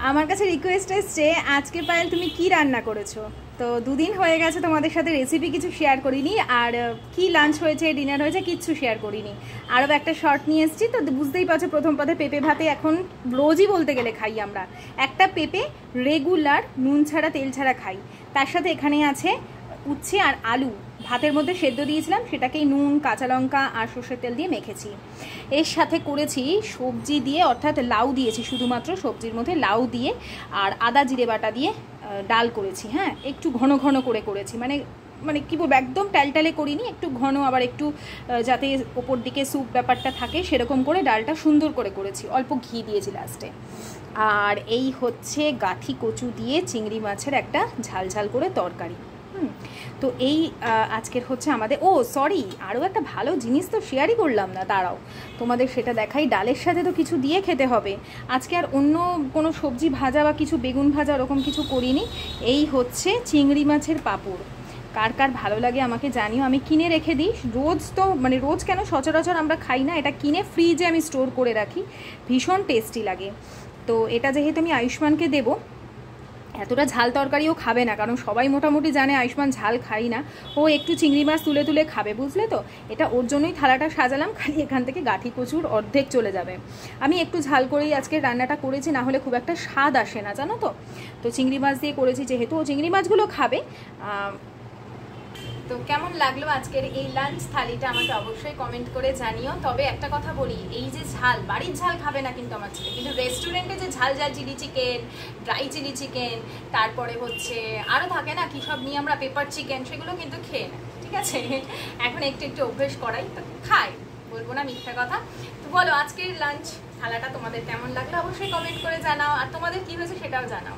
আমার কাছে রিকোয়েস্ট এসছে আজকে পায়েল তুমি কি রান্না করেছো। তো দুদিন হয়ে গেছে তোমাদের সাথে রেসিপি কিছু শেয়ার করিনি, আর কি লাঞ্চ হয়েছে ডিনার হয়েছে কিচ্ছু শেয়ার করিনি। আরও একটা শর্ট নিয়ে এসেছি, তো বুঝতেই পারছো প্রথম পথে পেঁপে ভাতে এখন রোজই বলতে গেলে খাই আমরা। একটা পেঁপে রেগুলার নুন ছাড়া তেল ছাড়া খাই। তার সাথে এখানে আছে উচ্ছে আর আলু ভাতের মধ্যে সেদ্ধ দিয়েছিলাম, সেটাকেই নুন কাঁচা লঙ্কা আর সর্ষের তেল দিয়ে মেখেছি। এর সাথে করেছি সবজি দিয়ে, অর্থাৎ লাউ দিয়েছি শুধুমাত্র সবজির মধ্যে, লাউ দিয়ে আর আদা জিরে বাটা দিয়ে ডাল করেছি। হ্যাঁ, একটু ঘন ঘন করে করেছি, মানে কী বলবো, একদম টালটালে করিনি, একটু ঘন, আবার একটু যাতে ওপর দিকে স্যুপ ব্যাপারটা থাকে সেরকম করে ডালটা সুন্দর করে করেছি। অল্প ঘি দিয়েছি লাস্টে। আর এই হচ্ছে গাঠি কচু দিয়ে চিংড়ি মাছের একটা ঝাল ঝাল করে তরকারি। তো এই আজকের হচ্ছে আমাদের। ও সরি, আরও একটা ভালো জিনিস তো শেয়ারই করলাম না, দাঁড়াও তোমাদের সেটা দেখাই। ডালের সাথে তো কিছু দিয়ে খেতে হবে আজকে, আর অন্য কোনো সবজি ভাজা বা কিছু বেগুন ভাজা ওরকম কিছু করিনি। এই হচ্ছে চিংড়ি মাছের পাঁপড়। কার কার ভালো লাগে আমাকে জানিও। আমি কিনে রেখে দিই রোজ, তো মানে রোজ কেন, সচরাচর আমরা খাই না, এটা কিনে ফ্রিজে আমি স্টোর করে রাখি, ভীষণ টেস্টি লাগে। তো এটা যেহেতু আমি আয়ুষ্মানকে দেবো, এতটা ঝাল তরকারিও খাবে না, কারণ সবাই মোটামুটি জানে আয়ুষ্মান ঝাল খাই না, ও একটু চিংড়ি মাছ তুলে তুলে খাবে, বুঝলে তো। এটা ওর জন্যই থালাটা সাজালাম, খালি এখান থেকে গাঠি কচুর অর্ধেক চলে যাবে। আমি একটু ঝাল করেই আজকে রান্নাটা করেছি, না হলে খুব একটা স্বাদ আসে না, জানো তো। তো চিংড়ি মাছ দিয়ে করেছি, যেহেতু ও চিংড়ি মাছগুলো খাবে। তো কেমন লাগলো আজকের এই লাঞ্চ থালিটা আমাকে অবশ্যই কমেন্ট করে জানিও। তবে একটা কথা বলি, এই যে ঝাল, বাড়ির ঝাল খাবে না কিন্তু আমার ছেলে, কিন্তু রেস্টুরেন্টে যে ঝাল ঝাল chilli chicken, dry chilli chicken, তারপরে হচ্ছে আরও থাকে না কী সব নিয়ে আমরা, পেপার চিকেন, সেগুলো কিন্তু খেয়ে না, ঠিক আছে। এখন একটু একটু অভ্যেস করাই, তো খায়, বলবো না মিথ্যা কথা। তো বলো আজকের লাঞ্চ থালাটা তোমাদের কেমন লাগলো অবশ্যই কমেন্ট করে জানাও, আর তোমাদের কী হয়েছে সেটাও জানাও।